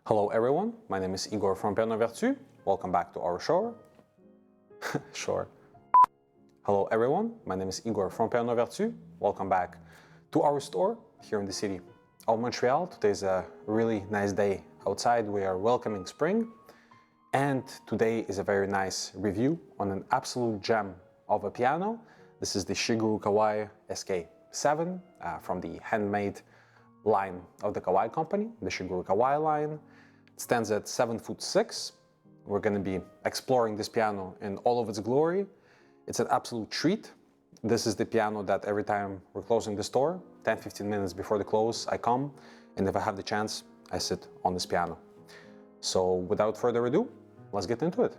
Hello everyone, my name is Igor from Piano Vertu. Welcome back to our show. Hello everyone, my name is Igor from Piano Vertu. Welcome back to our store here in the city of Montreal. Today is a really nice day outside. We are welcoming spring. And today is a very nice review on an absolute gem of a piano. This is the Shigeru Kawai SK-7 from the handmade line of the Kawai company, the Shigeru Kawai line. It stands at 7'6". We're going to be exploring this piano in all of its glory. It's an absolute treat. This is the piano that every time we're closing the store, 10-15 minutes before the close, I come, and if I have the chance, I sit on this piano. So without further ado, let's get into it.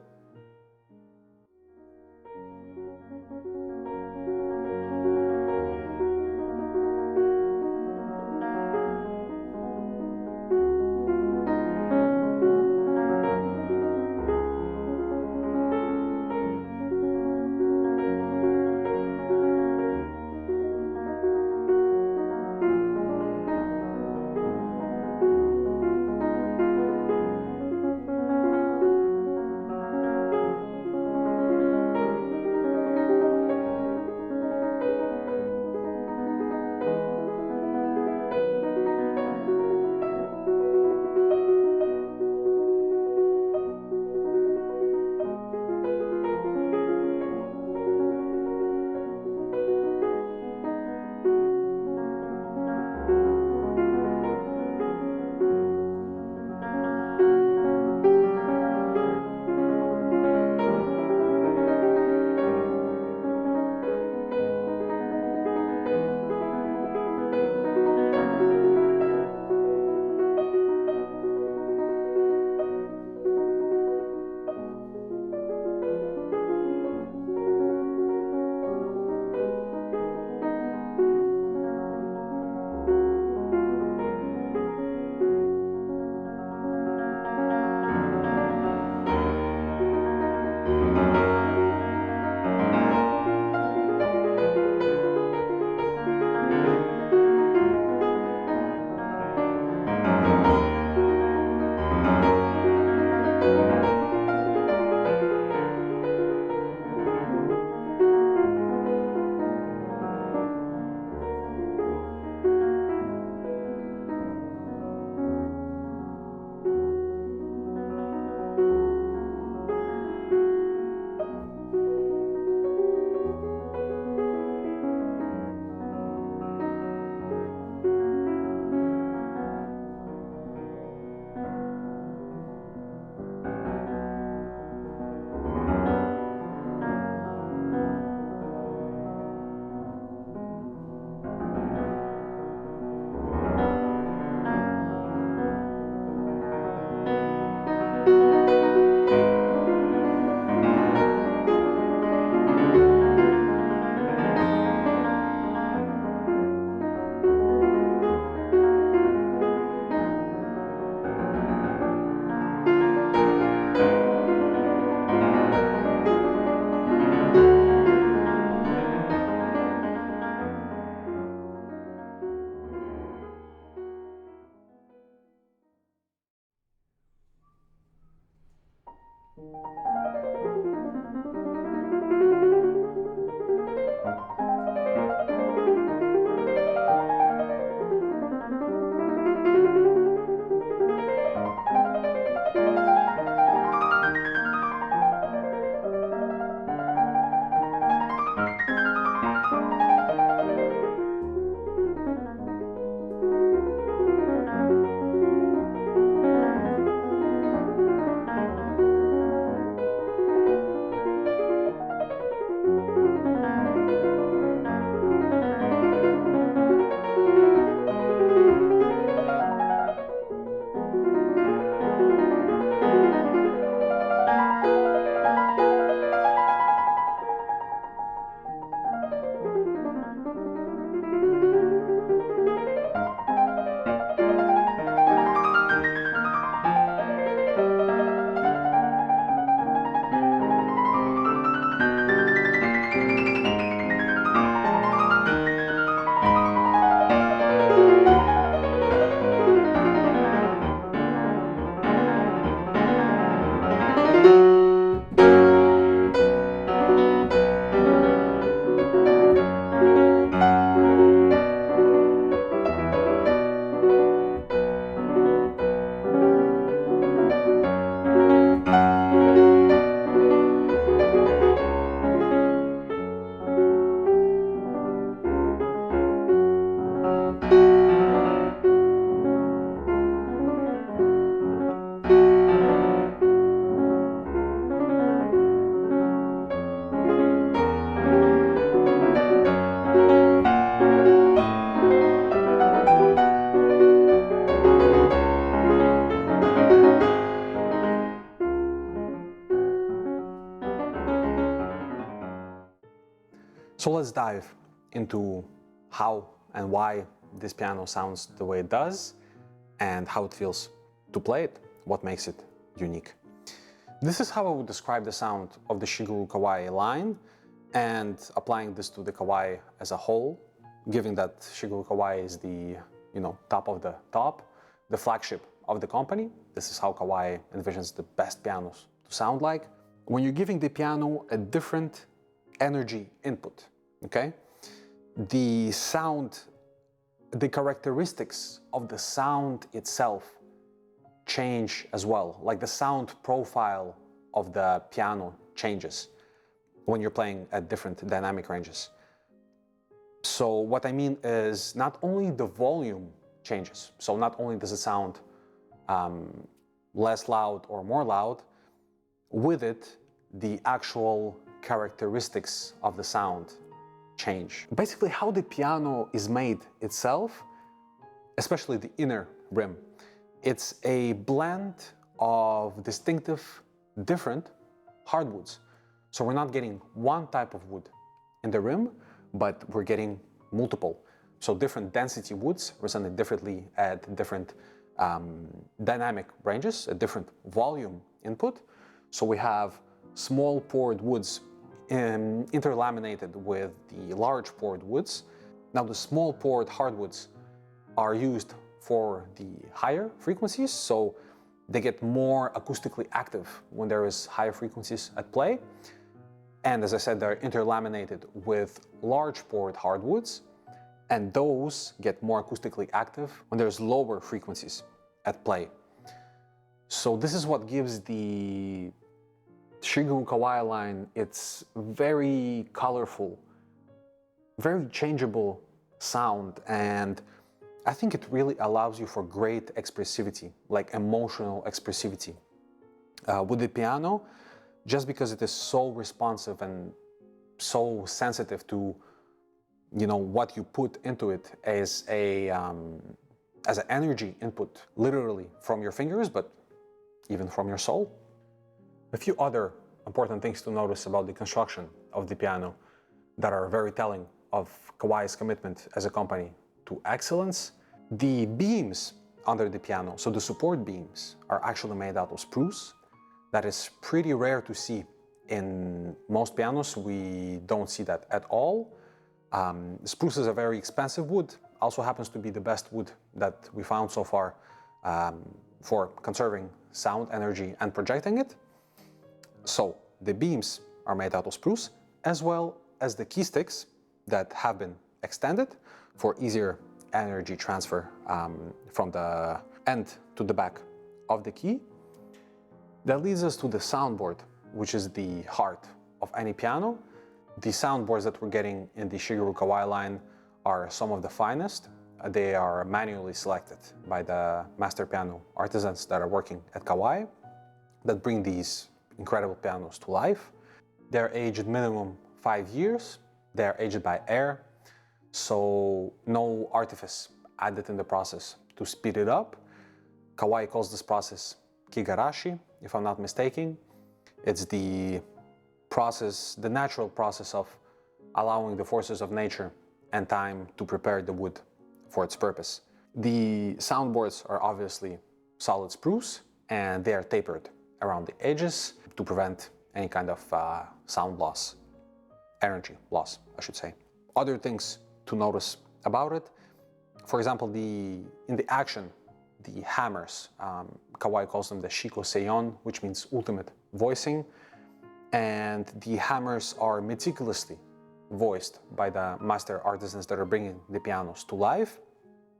let's dive into how and why this piano sounds the way it does and how it feels to play it, what makes it unique. This is how I would describe the sound of the Shigeru Kawai line, and applying this to the Kawai as a whole, given that Shigeru Kawai is the top of the top, the flagship of the company. This is how Kawai envisions the best pianos to sound like. When you're giving the piano a different energy input, okay? The sound, the characteristics of the sound itself change as well. Like the sound profile of the piano changes when you're playing at different dynamic ranges. So what I mean is not only the volume changes, so not only does it sound less loud or more loud, with it, the actual characteristics of the sound change. Basically, how the piano is made itself, especially the inner rim, it's a blend of distinctive, different hardwoods. So we're not getting one type of wood in the rim, but we're getting multiple. So different density woods resonate differently at different dynamic ranges, a different volume input. So we have small pored woods interlaminated with the large pored woods. Now the small pored hardwoods are used for the higher frequencies, so they get more acoustically active when there is higher frequencies at play. And as I said, they're interlaminated with large pored hardwoods, and those get more acoustically active when there's lower frequencies at play. So this is what gives the Shigeru Kawai line its very colorful, very changeable sound, and I think it really allows you for great expressivity, like emotional expressivity. With the piano, just because it is so responsive and so sensitive to, what you put into it as an energy input, literally from your fingers, but even from your soul. A few other important things to notice about the construction of the piano that are very telling of Kawai's commitment as a company to excellence. The beams under the piano, so the support beams, are actually made out of spruce. That is pretty rare to see in most pianos. We don't see that at all. Spruce is a very expensive wood, also happens to be the best wood that we found so far for conserving sound energy and projecting it. So the beams are made out of spruce, as well as the key sticks that have been extended for easier energy transfer from the end to the back of the key. That leads us to the soundboard, which is the heart of any piano. The soundboards that we're getting in the Shigeru Kawai line are some of the finest. They are manually selected by the Master Piano Artisans that are working at Kawai, that bring these incredible pianos to life. They're aged minimum 5 years. They're aged by air, so no artifice added in the process to speed it up. Kawai calls this process kigarashi, if I'm not mistaken. It's the process, the natural process of allowing the forces of nature and time to prepare the wood for its purpose. The soundboards are obviously solid spruce, and they are tapered around the edges to prevent any kind of sound loss, energy loss, I should say. Other things to notice about it, for example, in the action, the hammers, Kawai calls them the Shiko Seion, which means ultimate voicing, and the hammers are meticulously voiced by the master artisans that are bringing the pianos to life.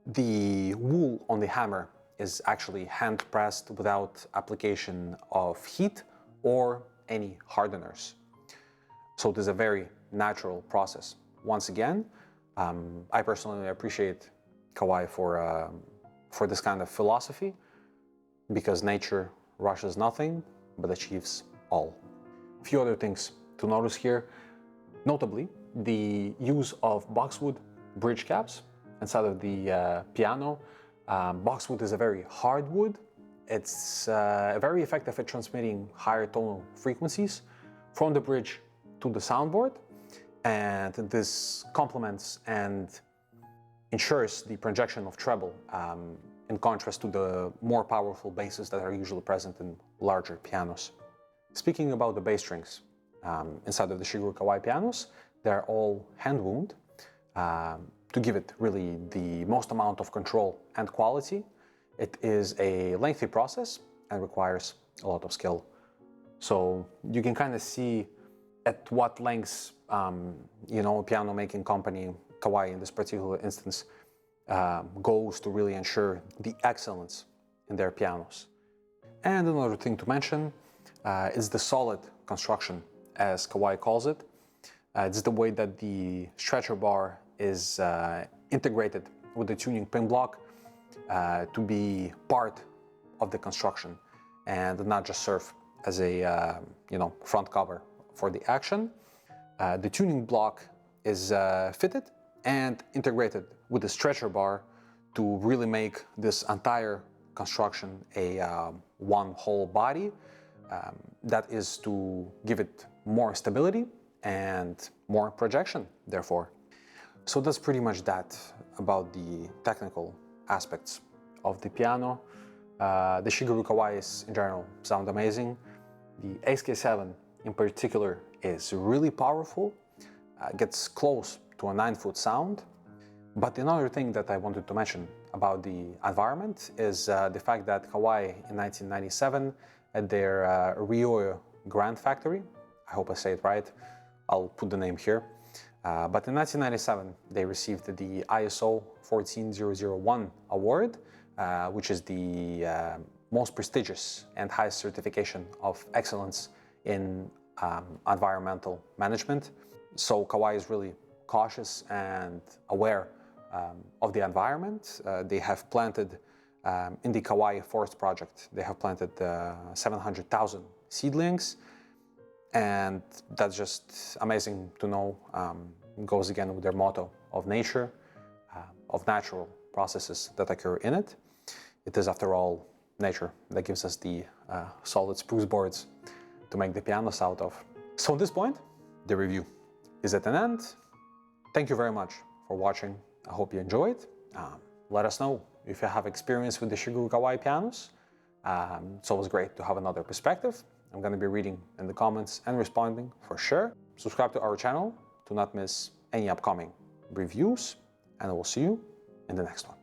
The wool on the hammer is actually hand pressed without application of heat or any hardeners. So it is a very natural process. Once again, I personally appreciate Kawai for this kind of philosophy, because nature rushes nothing but achieves all. A few other things to notice here, notably the use of boxwood bridge caps inside of the piano. Boxwood is a very hard wood. It's very effective at transmitting higher tonal frequencies from the bridge to the soundboard, And this complements and ensures the projection of treble in contrast to the more powerful basses that are usually present in larger pianos. Speaking about the bass strings, inside of the Shigeru Kawai pianos, they're all hand-wound to give it really the most amount of control and quality. It is a lengthy process and requires a lot of skill. So you can kind of see at what lengths, a piano making company, Kawai in this particular instance, goes to really ensure the excellence in their pianos. And another thing to mention is the solid construction, as Kawai calls it. It's the way that the stretcher bar is integrated with the tuning pin block to be part of the construction and not just serve as a front cover for the action. The tuning block is fitted and integrated with the stretcher bar to really make this entire construction a one whole body. That is to give it more stability and more projection, therefore. So that's pretty much that about the technical aspects of the piano. The Shigeru Kawais in general sound amazing. The SK-7 in particular is really powerful, gets close to a 9-foot sound. But another thing that I wanted to mention about the environment is the fact that Kawai in 1997 at their Rio Grande factory, I hope I say it right, I'll put the name here, but in 1997 they received the ISO 14001 award, which is the most prestigious and highest certification of excellence in environmental management. So Kawai is really cautious and aware of the environment. They have planted in the Kawai Forest Project, they have planted 700,000 seedlings, and that's just amazing to know. It goes again with their motto of nature, of natural processes that occur in it. It is, after all, nature that gives us the solid spruce boards to make the pianos out of. So at this point, the review is at an end. Thank you very much for watching. I hope you enjoyed. Let us know if you have experience with the Shigeru Kawai pianos. It's always great to have another perspective. I'm going to be reading in the comments and responding for sure. Subscribe to our channel to not miss any upcoming reviews, and I will see you in the next one.